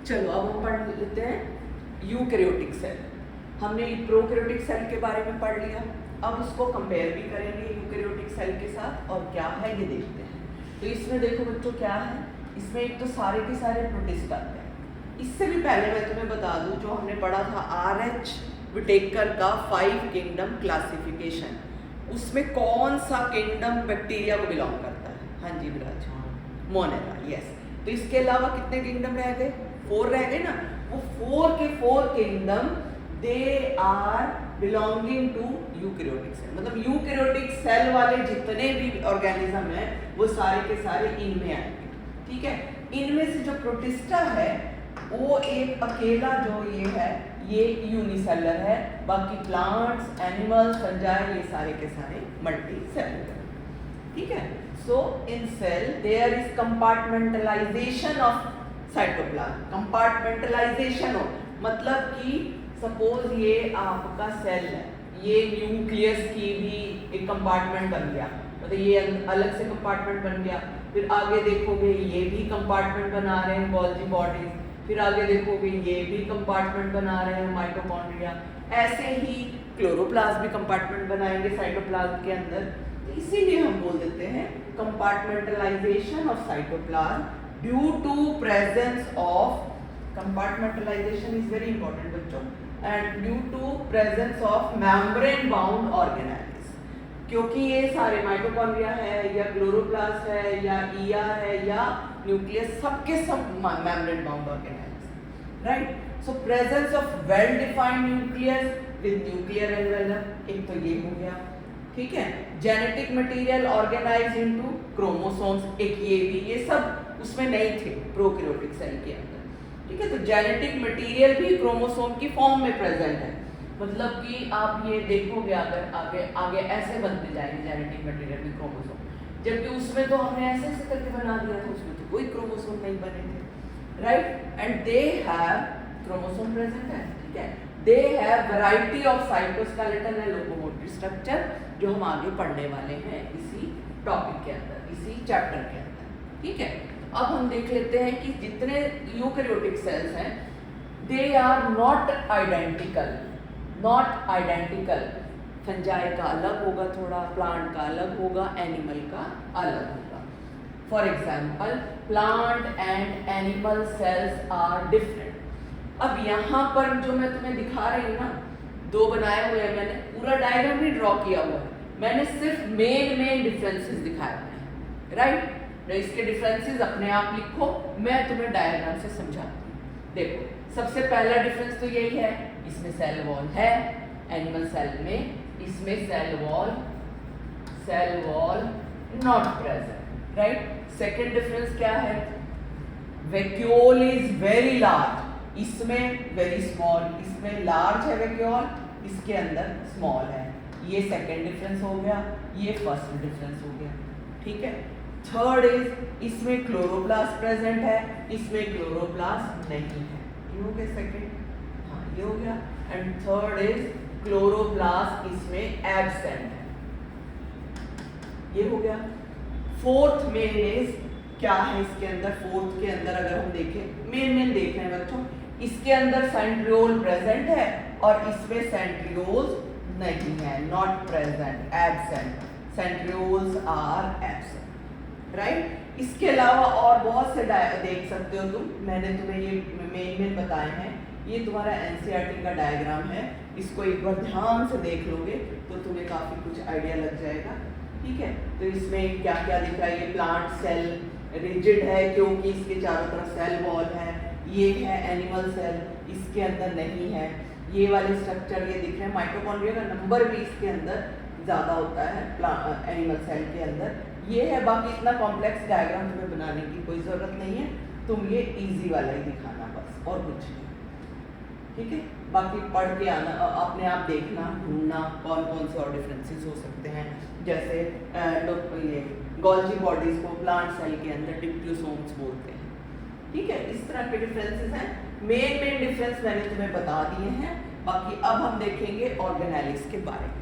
चलो अब हम पढ़ लेते हैं यूकैरियोटिक सेल। हमने प्रोकैरियोटिक सेल के बारे में पढ़ लिया, अब उसको कंपेयर भी करेंगे यूकैरियोटिक सेल के साथ और क्या है ये देखते हैं। तो इसमें देखो बच्चों क्या है, इसमें एक तो सारे के सारे प्रोटिस्ट आते हैं। इससे भी पहले मैं तुम्हें बता दूं, जो हमने पढ़ा था आर.एच. विटेकर का 5 किंगडम क्लासिफिकेशन, उसमें कौन सा किंगडम बैक्टीरिया को बिलोंग करता है? हाँ जी विराज, मोनेरा, यस। तो इसके अलावा कितने किंगडम रह गए? 4 रह गए ना। वो 4 के 4 kingdom they are belonging to eukaryotic cell, मतलब यूकैरियोटिक सेल वाले जितने भी ऑर्गेनिज्म हैं वो सारे के सारे इनमें आएंगे। ठीक है, इनमें से जो प्रोटिस्टा है वो एक अकेला जो ये है ये यूनिसेलर है, बाकी प्लांट्स, एनिमल्स, फंजाई ये सारे के सारे मल्टी सेलुलर। ठीक है, so in cell there is compartmentalisation of cytoplasm. Compartmentalisation हो मतलब कि सपोज ये आपका सेल है, ये न्यूक्लियस की भी एक कंपार्टमेंट बन गया, मतलब ये अलग से कंपार्टमेंट बन गया। फिर आगे देखोगे ये भी कंपार्टमेंट बना रहे हैं गोल्जी बॉडीज, फिर आगे देखोगे ये भी कंपार्टमेंट बना रहे हैं माइटोकॉन्ड्रिया। ऐसे ही क्लोरोप्लास्ट भी कंपार्टमेंट बनाएंगे साइटोप्लाज्म के अंदर। तो इसीलिए हम बोल देते हैं compartmentalization of cytoplasm due to presence of, compartmentalization is very important बच्चों, and due to presence of membrane bound organelles. क्योंकि ये सारे माइटोकॉन्ड्रिया है या क्लोरोप्लास्ट है या ईआर है या न्यूक्लियस, सबके सब membrane bound organelles, right. So presence of well defined nucleus with nuclear envelope, एक तो ये हो गया। ठीक है, genetic material organised into chromosomes, एक ये भी, ये सब उसमें नहीं थे प्रोकैरियोटिक सेल के अंदर। ठीक है, तो जेनेटिक मटेरियल भी क्रोमोसोम की फॉर्म में प्रेजेंट है, मतलब कि आप ये देखोगे अगर आगे आगे ऐसे बनते जाएंगे जेनेटिक मटेरियल में क्रोमोसोम, जबकि उसमें तो हमने ऐसे ऐसे करके बना दिया था, उसमें तो कोई क्रोमोसोम नहीं बने थे, right. And they have chromosome present है। ठीक है, they have variety of cytoskeleton and locomotive structure, जो हम आगे पढ़ने वाले हैं इसी टॉपिक के अंदर, इसी चैप्टर के अंदर। ठीक है, अब हम देख लेते हैं कि जितने यूकैरियोटिक सेल्स हैं they are not identical, not identical. Fungi का अलग होगा थोड़ा, प्लांट का अलग होगा, एनिमल का अलग होगा। For example plant and animal cells are different. अब यहाँ पर जो मैं तुम्हें दिखा रही हूँ ना, 2 बनाए हुए हैं, मैंने पूरा डायग्राम भी ड्रॉ किया हुआ है, मैंने सिर्फ मेन डिफरेंसेस दिखाए हुए हैं, राइट। इसके डिफरेंसेस अपने आप लिखो, मैं तुम्हें डायग्राम से समझाती हूँ। देखो सबसे पहला डिफरेंस तो यही है, इसमें सेल वॉल है एनिमल सेल में, इसमें cell wall not present, right. Second difference क्या है, वैक्यूल इज वेरी लार्ज, इसमें वेरी स्मॉल, इसमें लार्ज है वैक्यूल, इसके अंदर स्मॉल है। ये सेकेंड डिफरेंस हो गया, ये फर्स्ट डिफरेंस हो गया। ठीक है, थर्ड इज इसमें क्लोरोप्लास्ट प्रेजेंट है, इसमें क्लोरोप्लास्ट नहीं है। ये हो गया सेकेंड, हाँ ये हो गया। एंड थर्ड इज क्लोरोप्लास्ट इसमें एब्सेंट है, ये हो गया। फोर्थ मेन इज क्या है इसके अंदर, फोर्थ के अंदर अगर हम देखें, मेन देख रहे हैं बच्चों, इसके अंदर सेंट्रियोल प्रेजेंट है और इसमें सेंट्रियोल्स नहीं है, not present, absent. Centrioles are absent, right. इसके अलावा और बहुत से देख सकते हो तुम, मैंने तुम्हें ये मेन बताए हैं। ये तुम्हारा एनसीईआरटी का डायग्राम है, इसको एक बार ध्यान से देख लोगे तो तुम्हें काफी कुछ आइडिया लग जाएगा। ठीक है, तो इसमें क्या क्या दिख रहा है, ये प्लांट सेल रिजिड है क्योंकि इसके चारों तरफ सेल वॉल है, ये है एनिमल सेल, इसके अंदर नहीं है। ये वाले स्ट्रक्चर ये दिख रहे हैं, माइटोकॉन्ड्रिया का नंबर भी इसके अंदर ज़्यादा होता है एनिमल सेल के अंदर, ये है। बाकी इतना कॉम्प्लेक्स डायग्राम तुम्हें बनाने की कोई ज़रूरत नहीं है, तुम ये इजी वाला ही दिखाना बस, और कुछ नहीं। ठीक है, बाकी पढ़ के आना, अपने आप देखना, ढूंढना कौन कौन से और डिफरेंसेस हो सकते हैं। जैसे ये गोल्जी बॉडीज को प्लांट सेल के अंदर डिप्ट्यूसोम्स बोलते हैं। ठीक है, इस तरह के डिफरेंसेस हैं। मेन डिफरेंस मैंने तुम्हें बता दिए हैं, बाकी अब हम देखेंगे ऑर्गेनेलिक्स के बारे में।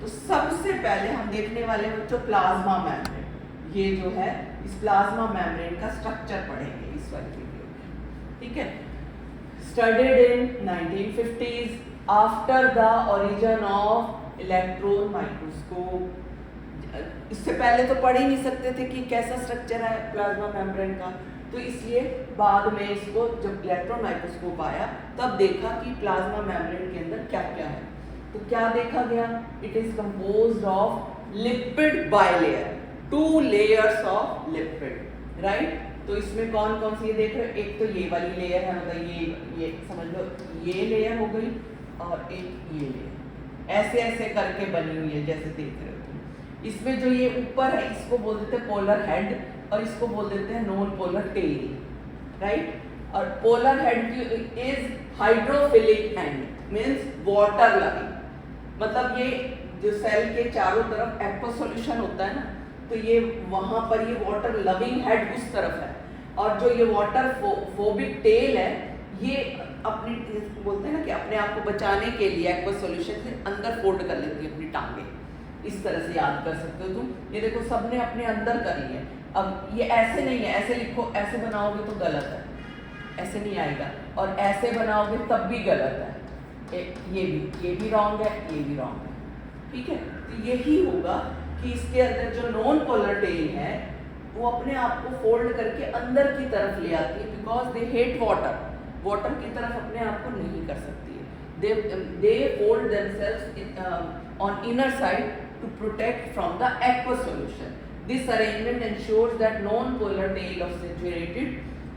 तो सबसे पहले हम देखने वाले बच्चों प्लाज्मा मेम्ब्रेन। ये जो है इस प्लाज्मा मेम्ब्रेन का स्ट्रक्चर पढ़ेंगे इस वाली वीडियो में। ठीक है, studied in 1950s after the origin of electron microscope. इससे पहले तो पढ़ ही नहीं सकते थे कि कैसा स्ट्रक्चर है प्लाज्मा मेम्ब्रेन का, तो इसलिए बाद में इसको जब इलेक्ट्रॉन माइक्रोस्कोप आया तब देखा कि प्लाज्मा मेम्ब्रेन के अंदर क्या क्या है। तो क्या देखा गया? It is composed of lipid bilayer, 2 layers of lipid, right. तो इसमें कौन कौन सी देख रहे हो? एक तो ये वाली लेयर है, मतलब ये समझ लो ये लेयर हो गई, और एक ये लेयर ऐसे ऐसे करके बनी हुई है जैसे देख रहे हो तुम। इसमें जो ये ऊपर है इसको बोल देते हैं पोलर हेड, और इसको बोल देते हैं नॉन पोलर टेल, राइट। और पोलर हेड की is hydrophilic and, means water loving, मतलब ये जो सेल के चारों तरफ एक्वा सॉल्यूशन होता है ना, तो ये वहां पर ये वाटर लविंग हेड उस तरफ है, और जो ये वाटर फोबिक टेल है ये अपनी बोलते हैं ना कि अपने आप को बचाने के लिए एक्वा सॉल्यूशन से अंदर फोल्ड कर लेती है अपनी टांगे। इस तरह से याद कर सकते हो तुम। ये देखो सबने अपने अंदर करी है। अब ये ऐसे नहीं है, ऐसे लिखो, ऐसे बनाओगे तो गलत है, ऐसे नहीं आएगा, और ऐसे बनाओगे तब भी गलत है। ये भी रॉन्ग है, ये भी रॉन्ग है, ठीक है। तो यही होगा कि इसके अंदर जो नॉन पोलर टेल है वो अपने आप को फोल्ड करके अंदर की तरफ ले आती है, because they hate water, water की तरफ अपने आप को नहीं कर सकती है। They fold themselves on inner side to protect from the aqueous solution. This arrangement ensures that non-polar tail of saturated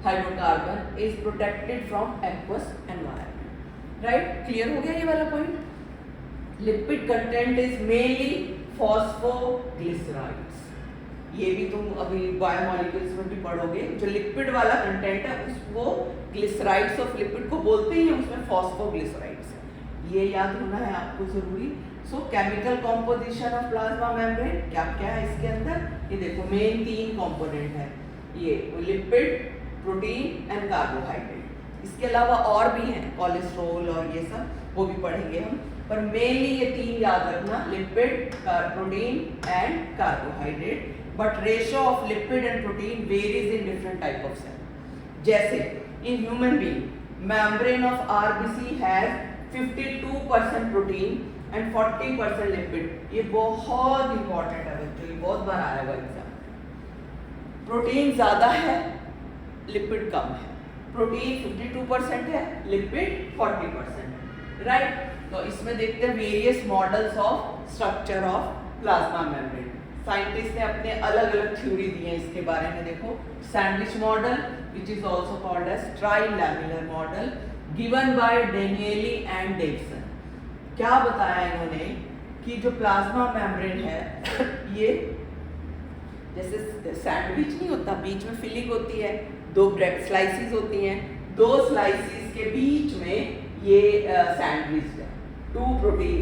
hydrocarbon is protected from aqueous environment. Right? Clear हो गया ये वाला point? Lipid content is mainly phosphoglycerides. ये भी तुम अभी biomolecules में भी पढ़ोगे। जो लिपिड वाला कंटेंट है उसको ग्लिसराइड्स ऑफ लिपिड को बोलते हैं, उसमें फॉस्फोग्लिसराइड्स है, ये याद होना है आपको जरूरी। सो chemical composition of plasma membrane क्या क्या है इसके अंदर? ये देखो मेन 3 कंपोनेंट है, ये लिपिड, प्रोटीन एंड कार्बोहाइड्रेट। इसके अलावा और भी हैं, कोलेस्ट्रॉल और ये सब, वो भी पढ़ेंगे हम, पर मेनली ये 3 याद रखना, lipid, protein and carbohydrate. But ratio of lipid and protein varies in different type of cell. जैसे in human being membrane of RBC has 52% protein and 40% lipid. ये बहुत इंपॉर्टेंट है बच्चों, ये बहुत बार आया हुआ एग्जाम। प्रोटीन ज्यादा है, लिपिड कम है। प्रोटीन 52% है, लिपिड 40%, राइट। तो इसमें देखते हैं various models of structure of plasma membrane. Scientist ने अपने अलग अलग थ्योरी दी है इसके बारे में। देखो sandwich model which is also called as trilaminar model given by Danielli and Davson. क्या बताया इन्होंने कि जो प्लाज्मा मेम्ब्रेन है ये जैसे सैंडविच नहीं होता, बीच में फिलिंग होती है, 2 ब्रेड स्लाइसिस होती हैं, 2 स्लाइसिस के बीच में ये सैंडविच है, 2 प्रोटीन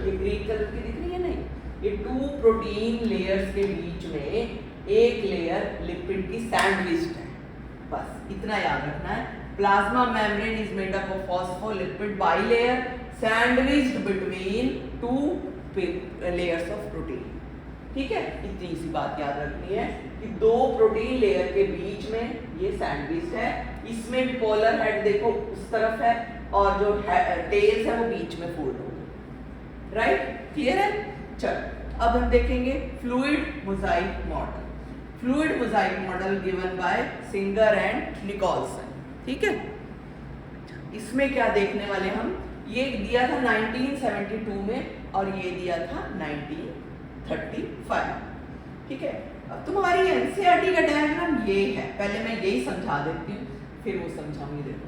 ये ग्रीन कलर की दिख रही है नहीं, ये 2 प्रोटीन लेयर्स के बीच में एक लेयर लिपिड की सैंडविच है। बस इतना याद रखना है। Plasma membrane is made up of phospholipid bilayer sandwiched between 2 layers of protein. ठीक है, इतनी सी बात याद रखनी है कि 2 प्रोटीन लेयर के बीच में ये सैंडविच है। इसमें भी पोलर हेड देखो उस तरफ है, और जो टेल्स है वो बीच में फोल्ड होगी, राइट। क्लियर है? चलो अब हम देखेंगे fluid mosaic model. Fluid mosaic model given by Singer and Nicolson, ठीक है। इसमें क्या देखने वाले हम, ये दिया था 1972 में और ये दिया था 1935, ठीक है। अब तुम्हारी एनसीईआरटी का डायग्राम ये है, पहले मैं यही समझा देती हूँ फिर वो समझाऊंगी। देखो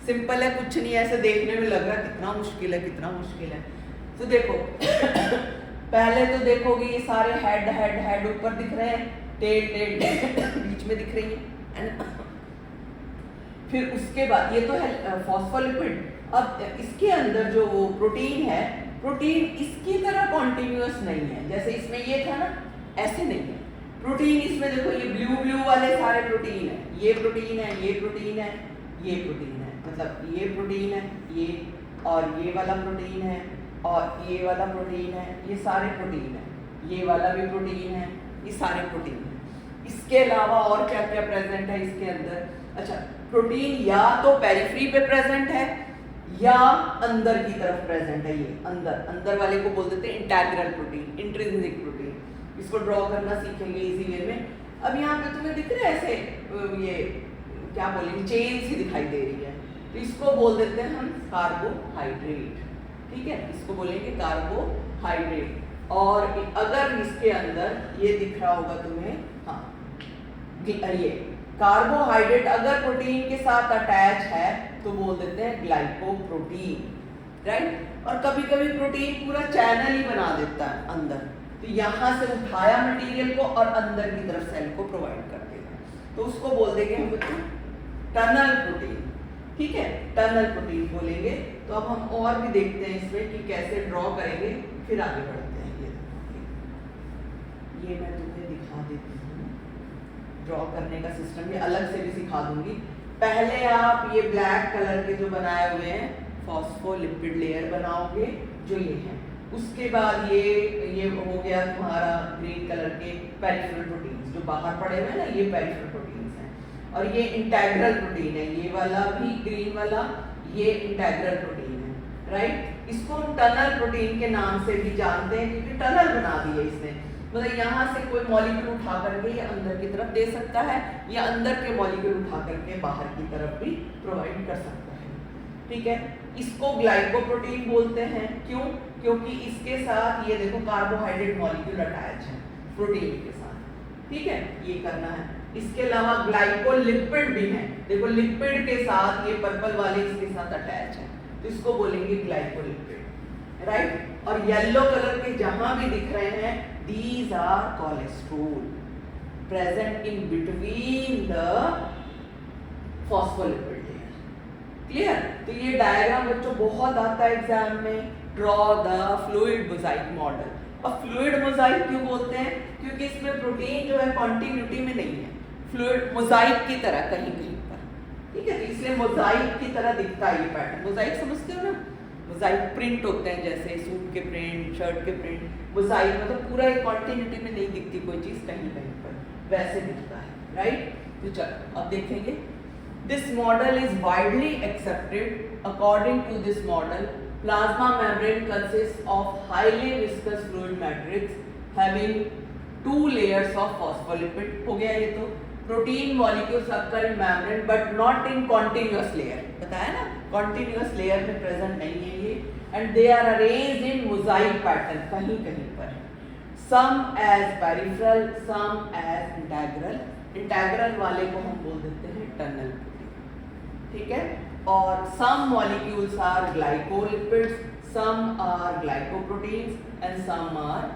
सिंपल है, कुछ नहीं ऐसे देखने में लग रहा कितना मुश्किल है, कितना मुश्किल है। तो देखो पहले तो देखोगे ये सारे हेड हेड हेड ऊपर दिख रहे हैं, टेल टेल बीच में दिख रही है। फिर उसके बाद ये तो है फॉस्फोलिपिड। अब इसके अंदर जो प्रोटीन है, प्रोटीन इसकी तरह कॉन्टिन्यूअस नहीं है, जैसे इसमें ये था ना, ऐसे नहीं है। प्रोटीन इसमें देखो ये ब्लू ब्लू वाले सारे प्रोटीन है, ये प्रोटीन है, ये प्रोटीन है, ये प्रोटीन है, मतलब ये प्रोटीन है, ये और ये वाला प्रोटीन है, और ये वाला प्रोटीन है, ये सारे प्रोटीन है, ये वाला भी प्रोटीन है, ये सारे प्रोटीन है। इसके अलावा और क्या क्या प्रेजेंट है इसके अंदर? अच्छा, प्रोटीन या तो पेरिफेरी पे प्रेजेंट है या अंदर की तरफ प्रेजेंट है। ये अंदर वाले को बोल देते हैं इंटीग्रल प्रोटीन, इंट्रिंसिक प्रोटीन। इसको ड्रॉ करना सीखेंगे इजी वे में। अब यहाँ पे तुम्हें दिख रहा है ऐसे ये क्या बोलेंगे, चेन सी दिखाई दे रही है, तो इसको बोल देते हैं हम कार्बोहाइड्रेट। ठीक है, इसको बोलेंगे कार्बोहाइड्रेट। और अगर इसके अंदर ये दिख रहा होगा तुम्हें, हाँ ये कार्बोहाइड्रेट अगर प्रोटीन के साथ अटैच है तो बोल देते हैं ग्लाइकोप्रोटीन, राइट। और कभी कभी प्रोटीन पूरा चैनल ही बना देता है अंदर, तो यहाँ से उठाया मटेरियल को और अंदर की तरफ सेल को प्रोवाइड कर देगा, तो उसको बोल देंगे हम बच्चों टनल प्रोटीन। ठीक है, टनल प्रोटीन बोलेंगे। तो अब हम और भी देखते हैं इसमें कि कैसे ड्रॉ करेंगे, फिर आगे बढ़ते हैं। ये मैं तुम्हें दिखा देती हूँ ड्रॉ करने का सिस्टम, ये अलग से भी सिखा दूंगी। पहले आप ये ब्लैक कलर के जो बनाए हुए हैं फॉस्फोलिपिड लेयर बनाओगे, जो ये है। उसके बाद ये हो गया तुम्हारा ग्रीन कलर के पेरिफेरल प्रोटीन्स जो बाहर पड़े हुए हैं ना, ये पेरिफेरल प्रोटीन्स हैं। और ये इंटीग्रल प्रोटीन है, ये वाला भी ग्रीन वाला, ये इंटीग्रल प्रोटीन है, राइट। इसको हम टनल प्रोटीन के नाम से भी जानते हैं क्योंकि टनल बना दी है इसने। मतलब यहाँ से कोई मॉलिक्यूल उठा करके ये अंदर की तरफ दे सकता है या अंदर के मॉलिक्यूल उठा करके बाहर की तरफ भी प्रोवाइड कर सकता है। ठीक है, इसको ग्लाइकोप्रोटीन बोलते हैं। क्यों? क्योंकि इसके साथ ये देखो कार्बोहाइड्रेट मॉलिक्यूल अटैच है प्रोटीन के साथ। ठीक है, ये करना है। इसके अलावा ग्लाइकोलिपिड भी है, देखो लिपिड के साथ ये पर्पल वाले इसके साथ अटैच है, तो इसको बोलेंगे ग्लाइकोलिपिड, राइट। और येलो कलर के जहां भी दिख रहे हैं, these are cholesterol present in between the phospholipid layer. Clear? तो ये डायग्राम बच्चों बहुत आता है एग्जाम में, draw the fluid mosaic model. और फ्लूइड मोजाइक क्यों बोलते हैं? क्योंकि इसमें प्रोटीन जो है कॉन्टिन्यूटी में नहीं है, फ्लूइड मोजाइक की तरह कहीं कहीं पर। ठीक है, तो इसलिए मोजाइक की तरह दिखता है ये पैटर्न। मोजाइक समझते हो ना, मोजाइक प्रिंट होते हैं जैसे सूट के प्रिंट, शर्ट के प्रिंट, मोजाइक मतलब पूरा एक कॉन्टिन्यूटी में नहीं दिखती कोई चीज कहीं कहीं पर, वैसे दिखता है, राइट। तो चलो अब देखेंगे। This model is widely accepted. According to this model, plasma membrane consist of highly viscous fluid matrix having 2 layers of phospholipid. हो गया ये तो। Protein molecules occur in membrane but not in continuous layer, बताया ना, continuous layer में present नहीं है ये। And they are arranged in mosaic pattern, कहीं कहीं पर, some as peripheral, some as integral. Integral वाले को हम बोल देते हैं टनल प्रोटीन। ठीक है, और some molecules are glycolipids, some are glycoproteins and some are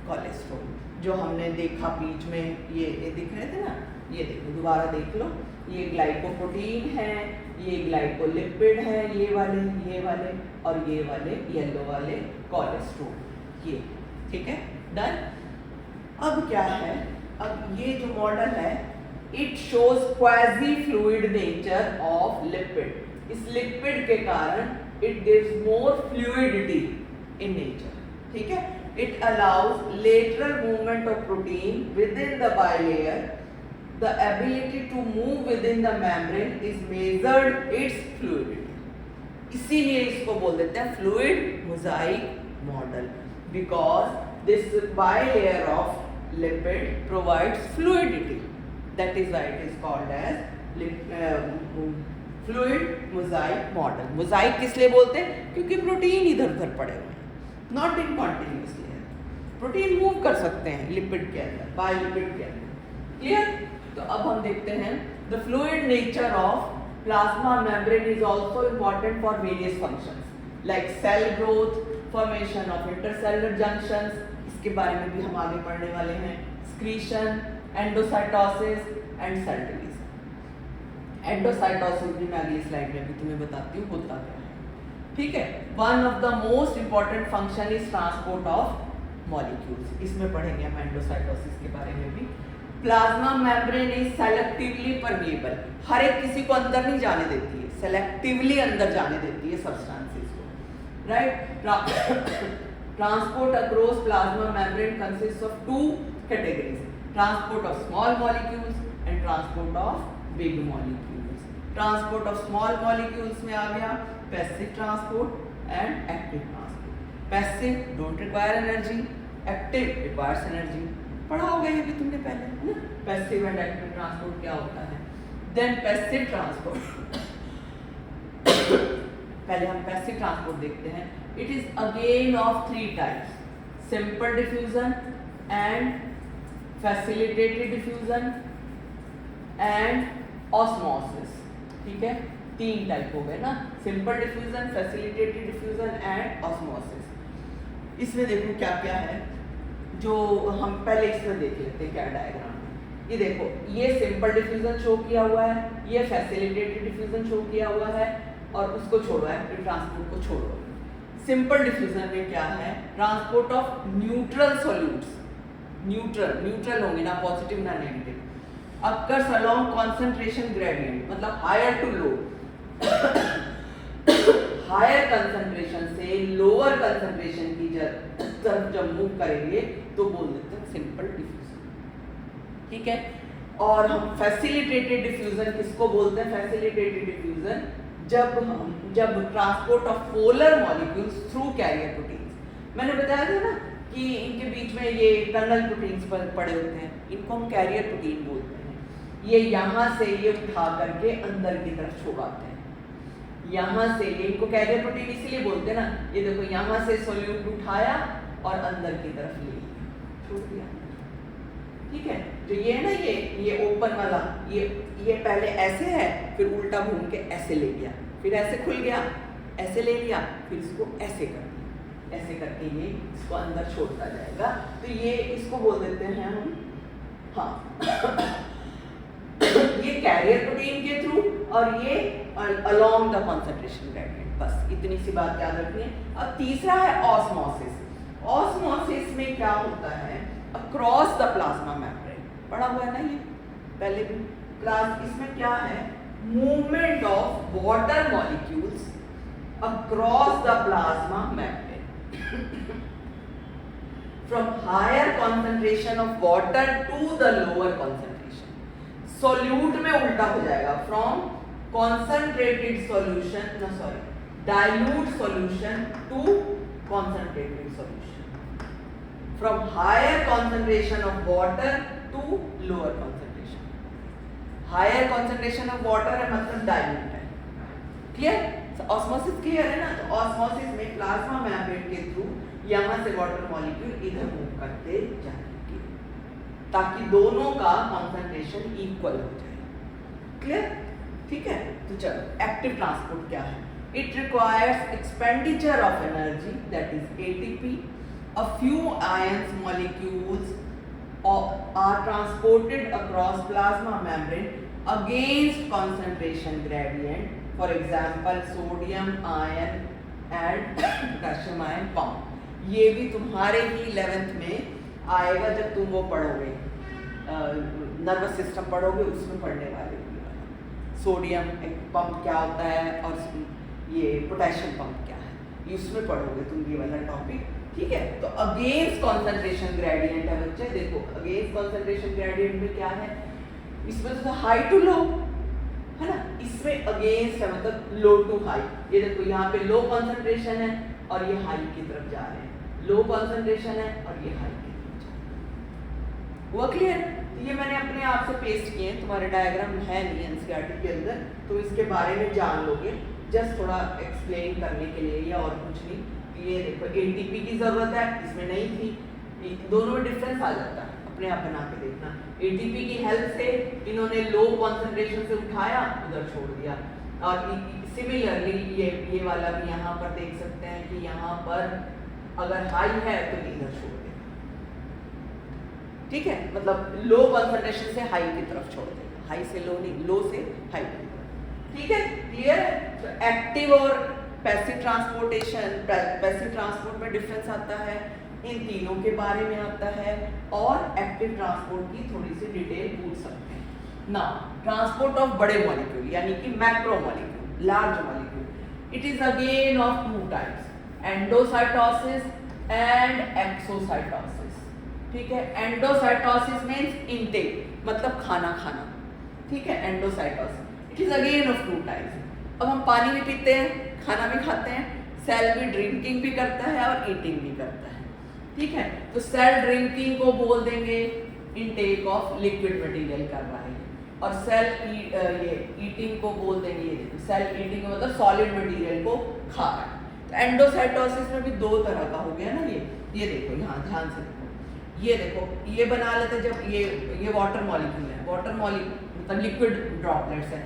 cholesterol. जो हमने देखा बीच में ये दिख रहे थे ना, ये देखो दोबारा देख लो, ये ग्लाइकोप्रोटीन है, ये ग्लाइकोलिपिड है, ये वाले और ये वाले येलो वाले कोलेस्ट्रॉल, ये। ठीक है, डन। अब क्या है, अब ये जो मॉडल है, it shows quasi fluid nature of lipid. इस लिपिड के कारण it gives more fluidity in nature. ठीक है, it allows lateral movement of protein within the bilayer. The ability to move within the membrane is measured its fluidity. इसीलिए इसको बोल देते हैं fluid mosaic model, because this bilayer of lipid provides fluidity. That is why it is called as fluid mosaic model. Mosaic किस लिए बोलते हैं? क्योंकि प्रोटीन इधर उधर पड़े हुए हैं, not in continuous layer. Protein move कर सकते हैं लिपिड के अंदर, बायोलिपिड के अंदर। क्लियर? तो अब हम देखते हैं the fluid nature of plasma membrane is also important for various functions like cell growth, formation of intercellular junctions, इसके बारे में भी हम आगे पढ़ने वाले हैं, secretion, endocytosis and cell division. Endocytosis भी मैं अगली स्लाइड में भी तुम्हें बताती हूँ होता क्या है। ठीक है, one of the most important function is transport of molecules, इसमें पढ़ेंगे हम एंडोसाइटोसिस के बारे में भी। Plasma membrane is selectively permeable, हर एक किसी को अंदर नहीं जाने देती है, सेलेक्टिवली अंदर जाने देती है सब्सटेंसेस को, right. Transport across plasma membrane consist of 2 categories, transport of small molecules and transport of big molecules. Transport of small molecules में आ गया passive transport and active transport. Passive don't require energy, active requires energy. पढ़ा होगा ये भी तुमने पहले, है ना, पैसिव एंड एक्टिव ट्रांसपोर्ट क्या होता है। देन पैसिव ट्रांसपोर्ट, पहले हम पैसिव ट्रांसपोर्ट देखते हैं। It is again of 3 types, simple diffusion and facilitated diffusion and osmosis. ठीक है, 3 टाइप हो गए ना, simple diffusion, facilitated diffusion and osmosis. इसमें देखो क्या क्या है, जो हम पहले इसमें देख लेते हैं क्या डायग्राम है। ये देखो, ये सिंपल डिफ्यूजन शो किया हुआ है, ये फैसिलिटेटेड डिफ्यूजन शो किया हुआ है, और उसको छोड़ो, एक्टिव ट्रांसपोर्ट को छोड़ो। सिंपल डिफ्यूजन में क्या है, transport of neutral solutes, neutral होंगे ना, पॉजिटिव ना negative, occurs along concentration gradient, मतलब higher to low, higher concentration से लोअर कंसंट्रेशन की तरफ जब मूव करेंगे तो बोल देते हैं सिंपल डिफ्यूजन। ठीक है, और हम फैसिलिटेटेड डिफ्यूजन किसको बोलते हैं, फैसिलिटेटेड डिफ्यूजन जब transport of polar molecules through carrier proteins. मैंने बताया था ना कि इनके बीच में ये टनल प्रोटीन्स पर पड़े होते हैं, इनको हम कैरियर प्रोटीन बोलते हैं। ये यहाँ से ये उठा करके अंदर की तरफ छोड़ाते हैं, यहाँ से ये, इनको कैरियर प्रोटीन इसीलिए बोलते हैं ना। ये देखो, यहाँ से सोल्यूट उठाया और अंदर की तरफ ले लिया, छोड़ दिया। ठीक है, जो ये है ना, ये ओपन वाला, ये पहले ऐसे है, फिर उल्टा घूम के ऐसे ले गया, फिर ऐसे खुल गया, ऐसे ले लिया, फिर इसको ऐसे कर दिया, ऐसे करके ये इसको अंदर छोड़ता जाएगा। तो ये इसको बोल देते हैं हम, हाँ ये कैरियर प्रोटीन के थ्रू, और ये अलोंग द कंसंट्रेशन ग्रेडियंट। बस इतनी सी बात याद रखनी है। अब तीसरा है ऑस्मोसिस। ऑस्मोसिस में क्या होता है, अक्रॉस द प्लाज्मा मेम्ब्रेन, पढ़ा हुआ है ना ये पहले भी क्लास। इसमें क्या है, movement of water molecules across the plasma membrane from higher concentration of water to the lower concentration. Solute में उल्टा हो जाएगा, from concentrated solution, no sorry, dilute solution to concentrated solution, from higher concentration of water to lower concentration. higher concentration of water है मतलब dilute है, clear. Osmosis clear है ना। तो ऑस्मोसिस में प्लाज्मा मेम्ब्रेन के थ्रू यहाँ से वाटर मॉलिक्यूल इधर मूव करते जाएंगे ताकि दोनों का कॉन्सेंट्रेशन इक्वल हो जाए, क्लियर। ठीक है, तो चलो, एक्टिव ट्रांसपोर्ट क्या है। It requires expenditure of energy, that is ATP. A few ions molecules are transported across plasma membrane against concentration gradient, for example sodium ion and potassium ion pump. ये भी तुम्हारे ही 11th में आएगा जब तुम वो पढ़ोगे, नर्वस सिस्टम पढ़ोगे, उसमें पढ़ने वाले। सोडियम पंप क्या होता है और ये पोटेशियम पंप क्या है, ये उसमें पढ़ोगे तुम ये वाला टॉपिक। ठीक है, तो अगेंस्ट कॉन्सेंट्रेशन ग्रेडियंट है बच्चे। देखो, अगेंस्ट कॉन्सेंट्रेशन ग्रेडियंट में क्या है, इसमें तो हाई टू लो है ना, इसमें अगेंस्ट है मतलब लो टू हाई। ये देखो, यहाँ पे लो कॉन्सेंट्रेशन है और ये हाई की तरफ जा रहे हैं, लो कॉन्सेंट्रेशन है और ये हाई की तरफ जा रहे हैं। हुआ क्लियर। ये मैंने अपने आप से पेस्ट किए हैं, तुम्हारे डायग्राम है नहीं एनसीईआरटी के अंदर, तो इसके बारे में जान लोगे, जस्ट थोड़ा एक्सप्लेन करने के लिए, या और कुछ नहीं। ये देखो, एटीपी की जरूरत है, इसमें नहीं थी, दोनों में डिफरेंस आ जाता है, अपने आप बना के देखना। एटीपी की हेल्प से इन्होंने लो कॉन्सेंट्रेशन से उठाया, उधर छोड़ दिया। और सिमिलरली ये वाला भी यहाँ पर देख सकते हैं कि यहाँ पर अगर हाई है तो इधर छोड़ देगा, ठीक है, मतलब लो कॉन्सेंट्रेशन से हाई की तरफ छोड़ देगा, हाई से लो नहीं, लो से हाई की तरफ। ठीक है, क्लियर है। तो एक्टिव और पैसिव ट्रांसपोर्टेशन, पैसिव ट्रांसपोर्ट में डिफरेंस आता है, इन तीनों के बारे में आता है, और एक्टिव ट्रांसपोर्ट की थोड़ी सी डिटेल पूछ सकते हैं ना। ट्रांसपोर्ट ऑफ बड़े मॉलिक्यूल यानी कि macro molecule, large molecule, it is again of 2 types, endocytosis and exocytosis. ठीक है। एंडोसाइटोसिस मीन्स इनटेक, मतलब खाना खाना, ठीक है। Endocytosis it is again of two types. अब हम पानी भी पीते हैं, खाना भी खाते हैं, सेल भी ड्रिंकिंग भी करता है और ईटिंग भी करता है, ठीक है। तो सेल ड्रिंकिंग को बोल देंगे इनटेक ऑफ लिक्विड मटेरियल कर रहा है, और सेल ये ईटिंग को बोल देंगे, ये सेल ईटिंग मतलब सॉलिड मटेरियल को खा रहा है। तो एंडोसाइटोसिस में भी दो तरह का हो गया ना, ये देखो यहाँ ध्यान से देखो, ये देखो ये बना लेते जब ये वाटर मॉलिक्यूल है, वाटर मॉलिक्यूल मतलब लिक्विड ड्रॉपलेट्स है।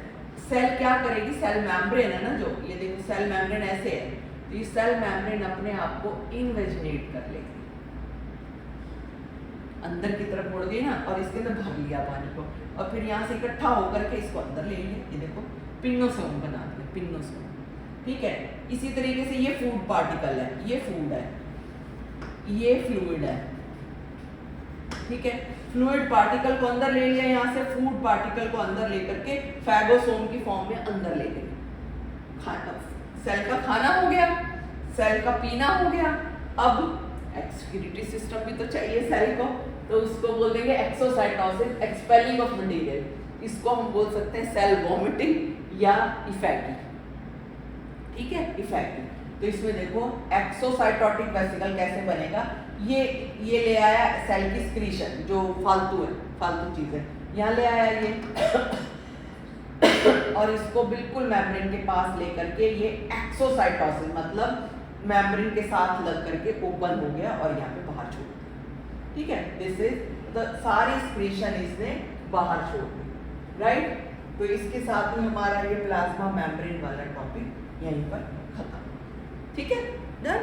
सेल क्या करेगी, सेल मेम्ब्रेन है ना जो, ये देखो सेल मेम्ब्रेन ऐसे है, तो ये सेल मेम्ब्रेन अपने आप को इन्वेजिनेट कर लेगी, अंदर की तरफ मुड़ गई ना, और इसके अंदर भर लिया पानी को, और फिर यहाँ से इकट्ठा होकर के इसको अंदर ले लिया, ये देखो पिन्नोसोम बना दिया, पिन्नोसोम, ठीक है। इसी तरीके से ये फूड पार्टिकल है, ये फूड है, ये फ्लूइड है, ठीक है। फ्लूइड पार्टिकल को अंदर ले लिया यहाँ से, फूड पार्टिकल को अंदर लेकर के फैगोसोम की फॉर्म में अंदर ले गए। खाना, सेल का खाना हो गया, सेल का पीना हो गया, अब एक्सक्रीटरी सिस्टम भी तो चाहिए सेल को, तो उसको बोल देंगे एक्सोसाइटोसिस, एक्सपेलिंग ऑफ मटेरियल। इसको हम बोल सकते हैं सेल वॉमिटिंग या इफेक्टिव, ठीक है, इफेक्टिव। तो इसमें देखो एक्सोसाइटोटिक वेसिकल कैसे बनेगा, ये ले आया सेल की स्क्रीशन जो फालतू है, फालतू चीज है, यहाँ ले आया ये और इसको बिल्कुल मेम्ब्रेन के पास लेकर के ये एक्सोसाइटोसिस मतलब मेम्ब्रेन के साथ लग करके ओपन हो गया और यहाँ पे बाहर छोड़ दिया, ठीक है। दिस इज द सारी स्क्रीशन इसने बाहर छोड़ दी, राइट। तो इसके साथ ही हमारा ये प्लाज्मा मेम्ब्रेन वाला टॉपिक यहीं पर खत्म, ठीक है, डन।